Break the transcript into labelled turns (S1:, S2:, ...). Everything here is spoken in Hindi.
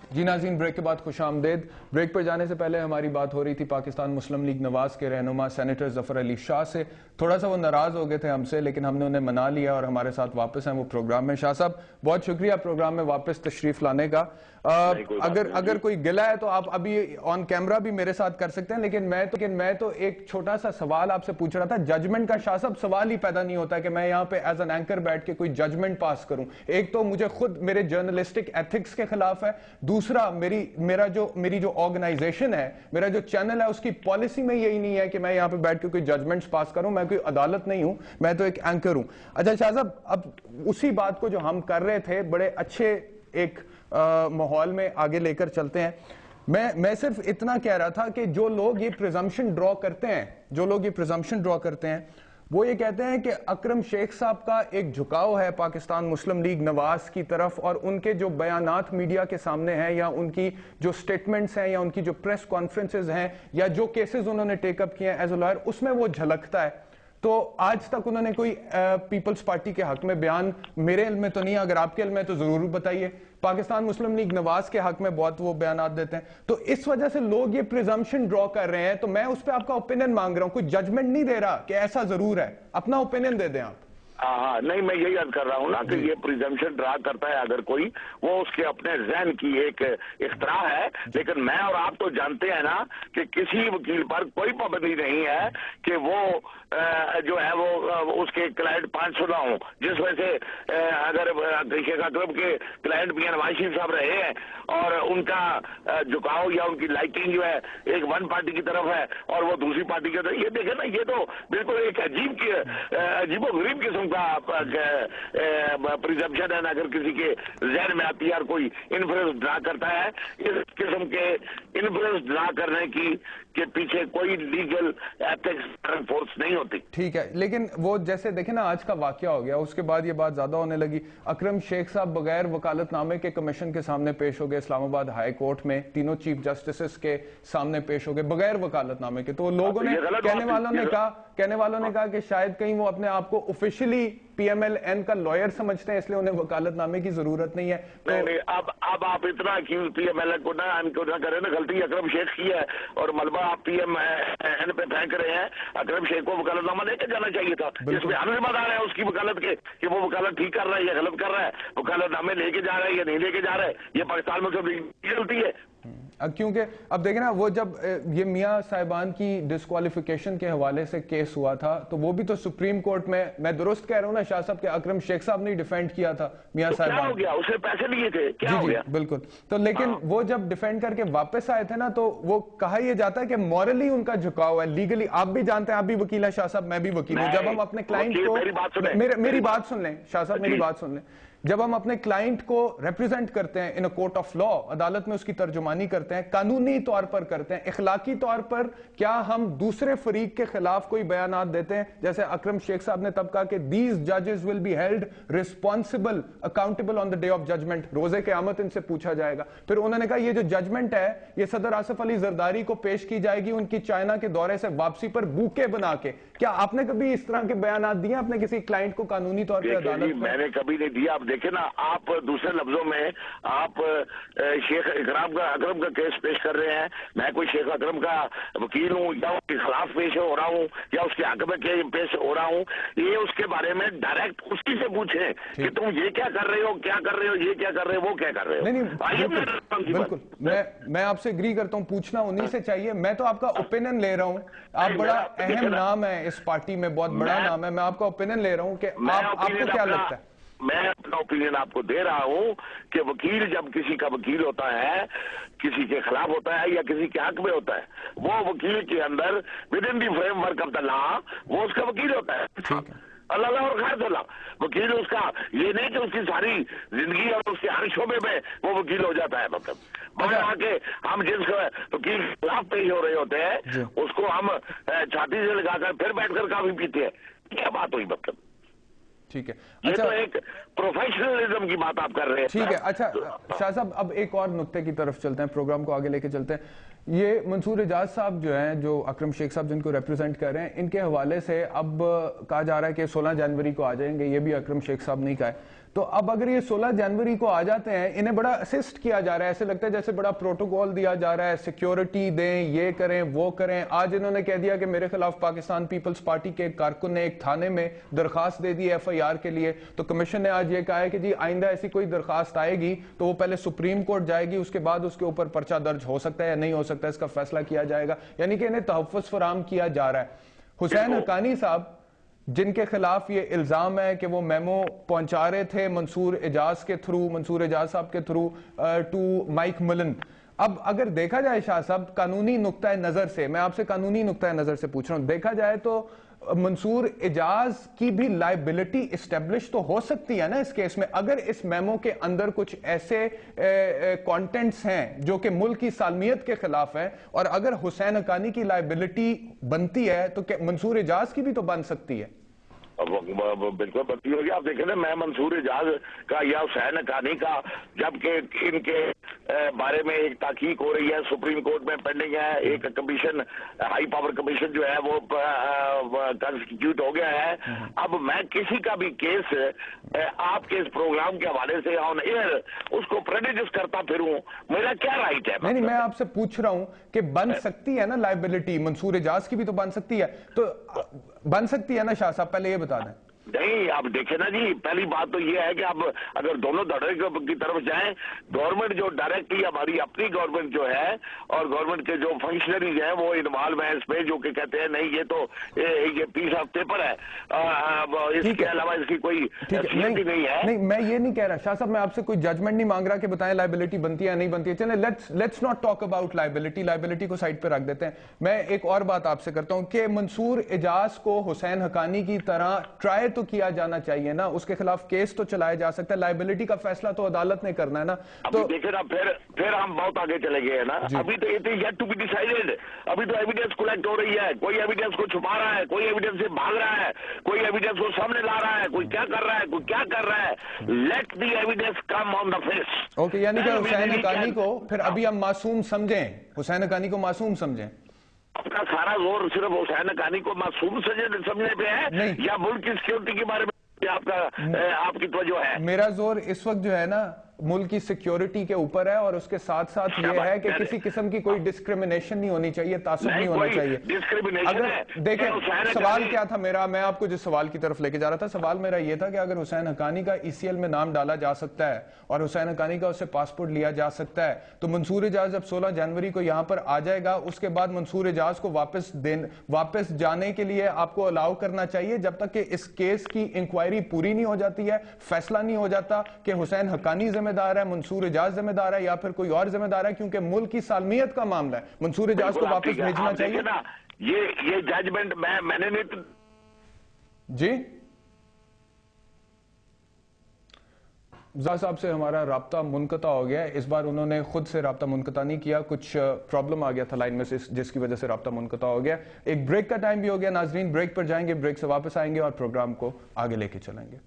S1: जी नाज़रीन, ब्रेक के बाद खुश आमदेद। ब्रेक पर जाने से पहले हमारी बात हो रही थी पाकिस्तान मुस्लिम लीग नवाज के रहनुमा सेनेटर जफर अली शाह से। थोड़ा सा वो नाराज हो गए थे हमसे, लेकिन हमने उन्हें मना लिया और हमारे साथ वापस हैं वो प्रोग्राम में। शाह साहब, बहुत शुक्रिया प्रोग्राम में वापस तशरीफ लाने का। अगर कोई गिला है तो आप अभी ऑन कैमरा भी मेरे साथ कर सकते हैं, लेकिन मैं तो एक छोटा सा सवाल आपसे पूछ रहा था जजमेंट का। शाह साहब, सवाल ही पैदा नहीं होता कि मैं यहाँ पे एज एन एंकर बैठ के कोई जजमेंट पास करूं। एक तो मुझे खुद मेरे जर्नलिस्टिक एथिक्स के खिलाफ है, दूसरा मेरी जो ऑर्गेनाइजेशन है, मेरा जो चैनल है, उसकी पॉलिसी में यही नहीं है कि मैं यहाँ पे बैठ के कोई जजमेंट्स पास करूं। मैं कोई अदालत नहीं हूं, मैं तो एक एंकर हूं। अच्छा शाह साहब, अब उसी बात को जो हम कर रहे थे बड़े अच्छे एक माहौल में आगे लेकर चलते हैं। मैं सिर्फ इतना कह रहा था कि जो लोग ये प्रिजम्पशन ड्रॉ करते हैं वो ये कहते हैं कि अकरम शेख साहब का एक झुकाव है पाकिस्तान मुस्लिम लीग नवाज की तरफ, और उनके जो बयानात मीडिया के सामने हैं या उनकी जो स्टेटमेंट्स हैं या उनकी जो प्रेस कॉन्फ्रेंसेज हैं या जो केसेस उन्होंने टेकअप किए हैं एज अ लॉयर, उसमें वो झलकता है। तो आज तक उन्होंने कोई पीपल्स पार्टी के हक में बयान, मेरे इल्म में तो नहीं, अगर आपके इल्म में तो जरूर बताइए। पाकिस्तान मुस्लिम लीग नवाज के हक में बहुत वो बयानात देते हैं। तो इस वजह से लोग ये प्रिजम्पशन ड्रॉ कर रहे हैं। तो मैं उस पर आपका ओपिनियन मांग रहा हूं, कोई जजमेंट नहीं दे रहा कि ऐसा जरूर है, अपना ओपिनियन दे दें आप।
S2: हाँ, नहीं, मैं यही अर्ज कर रहा हूँ ना कि ये प्रिजम्पशन ड्रा करता है अगर कोई, वो उसके अपने जहन की एक इख्तरा है। लेकिन मैं और आप तो जानते हैं ना कि किसी वकील पर कोई पाबंदी नहीं है कि वो जो है वो उसके क्लाइंट 500 ना हो। जिस वजह से अगर शेख अकरम के क्लाइंट मियां नवाज शरीफ साहब रहे हैं और उनका झुकाव या उनकी लाइकिंग जो है एक वन पार्टी की तरफ है और वो दूसरी पार्टी की तरफ, ये देखे ना, ये तो बिल्कुल एक अजीबोगरीब किस्म का प्रिजम्पशन है ना। अगर किसी के जहन में आती है और कोई इन्फ्लुएंस ड्रा करता है, इस किस्म के इन्फ्लुएंस ड्रा करने के पीछे कोई लीगल एथिक्स फोर्स नहीं होती।
S1: ठीक है, लेकिन वो जैसे देखे ना आज का वाकया हो गया, उसके बाद ये बात ज्यादा होने लगी। अकरम शेख साहब बगैर वकालतनामे के कमीशन के सामने पेश हो गए इस्लामाबाद हाई कोर्ट में, तीनों चीफ जस्टिस के सामने पेश हो गए बगैर वकालतनामे के। तो लोगों ने, कहने वालों ने कहा कि शायद कहीं वो अपने आप को ऑफिशियली PMLN का लॉयर समझते हैं, इसलिए उन्हें वकालतनामे की जरूरत नहीं है। तो
S2: नहीं, अब आप इतना क्यों PMLN को ना करें ना, गलती अकरम शेख की है और मलबा आप PMLN पे फेंक रहे हैं। अकरम शेख को वकालतनामा लेके जाना चाहिए था, जिसमें हमें जिम्मेदार है उसकी वकालत के कि वो वकालत ठीक कर रहा है या गलत कर रहा है, वकालतनामे लेके जा रहे हैं या नहीं लेके जा रहे हैं। ये पाकिस्तान में सब गलती है।
S1: क्योंकि अब देखें ना, वो जब ये मियां साहिबान की डिस्क्वालिफिकेशन के हवाले से केस हुआ था तो वो भी तो सुप्रीम कोर्ट में, मैं दुरुस्त कह रहा हूं ना शाह साहब, के अकरम शेख साहब ने डिफेंड किया था मियां साहिबान।
S2: क्या हो गया, उसने पैसे लिए थे, क्या हो गया?
S1: बिल्कुल। तो लेकिन वो जब डिफेंड करके वापस आए थे ना, तो वो कहा यह जाता है कि मॉरली उनका झुकाव है, लीगली आप भी जानते हैं, आप भी वकील हैं शाह साहब, मैं भी वकील हूं। जब हम अपने क्लाइंट को, मेरी बात सुन लें शाह साहब, मेरी बात सुन लें। जब हम अपने क्लाइंट को रिप्रेजेंट करते हैं इन अ कोर्ट ऑफ लॉ, अदालत में उसकी तर्जुमानी करते हैं, कानूनी तौर पर करते हैं, इखलाकी तौर पर क्या हम दूसरे फरीक के खिलाफ कोई बयानात देते हैं? जैसे अकरम शेख साहब ने तब कहा कि दीज जजेस will be held responsible accountable on the day of judgement, रोजे क़यामत इनसे पूछा जाएगा। फिर उन्होंने कहा ये जो जजमेंट है ये सदर आसिफ अली जरदारी को पेश की जाएगी उनकी चाइना के दौरे से वापसी पर बूके बना के। क्या आपने कभी इस तरह के बयानात दिए अपने किसी क्लाइंट को कानूनी तौर पर अदालत में?
S2: मैंने कभी नहीं दिया। आप देखे ना, आप दूसरे लफ्जों में आप शेख अकरम का केस पेश कर रहे हैं। मैं कोई शेख अकरम का वकील हूं या उसके खिलाफ पेश हो रहा हूं या उसके हक में पेश हो रहा हूं, ये उसके बारे में डायरेक्ट उसी से पूछे कि तुम ये क्या कर रहे हो, क्या कर रहे हो, ये क्या कर रहे हो, वो क्या कर रहे हो।
S1: नहीं, बिल्कुल मैं आपसे एग्री करता हूं, पूछना उन्हीं से चाहिए। मैं तो आपका ओपिनियन ले रहा हूं। आप बड़ा अहम नाम है इस पार्टी में, बहुत बड़ा नाम है। मैं आपका ओपिनियन ले रहा हूं कि आपको क्या लगता है।
S2: मैं अपना ओपिनियन आपको दे रहा हूं कि वकील जब किसी का वकील होता है, किसी के खिलाफ होता है या किसी के हक में होता है, वो वकील के अंदर with in the framework of the law वो उसका वकील होता है। अल्लाह और खैर सलाम। वकील उसका ये नहीं कि उसकी सारी जिंदगी और उसके हर शोबे में वो वकील हो जाता है। मतलब बाहर आके हम जिस वकील के खिलाफ पेश हो रहे होते हैं उसको हम छाती से लगाकर फिर बैठकर काफी पीते हैं। क्या बात हुई? मतलब
S1: ठीक है,
S2: ये तो एक प्रोफेशनलिज्म की बात आप कर रहे हैं।
S1: ठीक है, अच्छा शाह साहब, अब एक और नुक्ते की तरफ चलते हैं, प्रोग्राम को आगे लेके चलते हैं। ये मंसूर एजाज साहब जो हैं, जो अकरम शेख साहब जिनको रिप्रेजेंट कर रहे हैं, इनके हवाले से अब कहा जा रहा है कि 16 जनवरी को आ जाएंगे। ये भी अकरम शेख साहब नहीं कहा है। तो अब अगर ये 16 जनवरी को आ जाते हैं, इन्हें बड़ा असिस्ट किया जा रहा है, ऐसे लगता है जैसे बड़ा प्रोटोकॉल दिया जा रहा है, सिक्योरिटी दें, ये करें वो करें। आज इन्होंने कह दिया कि मेरे खिलाफ पाकिस्तान पीपल्स पार्टी के कारकुन ने एक थाने में दरखास्त दे दी FIR के लिए। तो कमीशन ने आज ये कहा है कि जी आइंदा ऐसी कोई दरखास्त आएगी तो वो पहले सुप्रीम कोर्ट जाएगी, उसके बाद उसके ऊपर पर्चा दर्ज हो सकता है या नहीं हो सकता है, इसका फैसला किया जाएगा। यानी कि इन्हें तहफ़्फ़ुज़ फराहम किया जा रहा है। हुसैन हक्कानी साहब जिनके खिलाफ ये इल्जाम है कि वो मेमो पहुंचा रहे थे मंसूर एजाज के थ्रू, मंसूर एजाज साहब के थ्रू टू माइक मिलन। अब अगर देखा जाए शाह साहब, कानूनी नुक्ता नजर से, मैं आपसे कानूनी नुक्ता नजर से पूछ रहा हूं, देखा जाए तो मंसूर एजाज की भी लाइबिलिटी इस्टेब्लिश तो हो सकती है ना इस केस में, अगर इस मेमो के अंदर कुछ ऐसे कंटेंट्स हैं जो कि मुल्क की सालमियत के खिलाफ है, और अगर हुसैन हक्कानी की लाइबिलिटी बनती है तो मंसूर एजाज की भी तो बन सकती है।
S2: बिल्कुल बनती होगी। आप देखें ना, मैं मंसूर एजाज का या हुसैन हक्कानी का, जबकि इनके बारे में एक ताकीक हो रही है, सुप्रीम कोर्ट में पेंडिंग है, एक कमीशन, हाई पावर कमीशन जो है वो कंस्टिट्यूट हो गया है। अब मैं किसी का भी केस आपके इस प्रोग्राम के हवाले से ऑन एयर उसको प्रेजुडिस करता फिरूं, मेरा क्या राइट है?
S1: नहीं, मैं आपसे पूछ रहा हूं कि बन सकती है ना लाइबिलिटी, मंसूर एजाज की भी तो बन सकती है, तो बन सकती है ना शाह साहब, पहले ये बता दें।
S2: नहीं, आप देखें ना जी, पहली बात तो ये है कि अब अगर दोनों धड़े की तरफ जाएं, गवर्नमेंट जो डायरेक्टली हमारी अपनी गवर्नमेंट जो है और गवर्नमेंट के जो फंक्शनरीज हैं वो इन्वॉल्व है इसमें, जो कि कहते हैं नहीं ये तो ये पीस ऑफ पेपर है, इसके अलावा इसकी कोई हैसियत नहीं है।
S1: नहीं, मैं ये नहीं कह रहा शाह साहब, मैं आपसे कोई जजमेंट नहीं मांग रहा कि बताएं लाइबिलिटी बनती है या नहीं बनती है। चले let's not talk about liability को साइड पे रख देते हैं। मैं एक और बात आपसे करता हूं कि मंसूर एजाज को हुसैन हक्कानी की तरह ट्राई तो किया जाना चाहिए ना, उसके खिलाफ केस तो चलाया जा सकता है, लाइबिलिटी का फैसला तो अदालत ने करना है ना।
S2: तो देखे ना, फिर हम बहुत आगे चले गए हैं ना। अभी तो it is yet to be decided. अभी तो एविडेंस कलेक्ट हो रही है, कोई एविडेंस को छुपा रहा है, कोई एविडेंस से भाग रहा है, कोई एविडेंस को सामने ला रहा है, कोई क्या कर रहा है, कोई क्या कर रहा है। Let the evidence come on the face.
S1: Okay, यानी कि हुसैन हक्कानी को फिर अभी हम मासूम समझें, हुसैन हक्कानी को मासूम समझें।
S2: आपका सारा जोर सिर्फ हुसैन हक्कानी को मासूम समझने पे है या मुल्क की सिक्योरिटी के बारे में आपकी तवज्जो है?
S1: मेरा जोर इस वक्त जो है ना मुल्क की सिक्योरिटी के ऊपर है, और उसके साथ साथ ये है कि किसी किस्म की कोई डिस्क्रिमिनेशन नहीं होनी चाहिए, तासुब नहीं होना चाहिए। अगर देखें सवाल क्या था मेरा, मैं आपको जिस सवाल की तरफ लेके जा रहा था, सवाल मेरा ये था कि अगर हुसैन हक्कानी का ECL में नाम डाला जा सकता है और हुसैन हक्कानी का उससे पासपोर्ट लिया जा सकता है, तो मंसूर एजाज जब 16 जनवरी को यहां पर आ जाएगा, उसके बाद मंसूर एजाज को वापस जाने के लिए आपको अलाउ करना चाहिए जब तक कि इस केस की इंक्वायरी पूरी नहीं हो जाती है, फैसला नहीं हो जाता कि हुसैन हक्कानी जिम्मेदार है, मंसूर एजाज जिम्मेदार है या फिर कोई और जिम्मेदार है, क्योंकि मुल्क की सालमियत का मामला है। मंसूर एजाज को वापस भेजना चाहिए
S2: ना। ये जजमेंट मैंने नहीं
S1: जी। साहब से हमारा राब्ता मुनक़ता हो गया है। इस बार उन्होंने खुद से राब्ता मुनक़ता नहीं किया, कुछ प्रॉब्लम आ गया था लाइन में से, जिसकी वजह से राब्ता मुनक़ता हो गया। एक ब्रेक का टाइम भी हो गया नाजरीन, ब्रेक पर जाएंगे, ब्रेक से वापस आएंगे और प्रोग्राम को आगे लेके चलेंगे।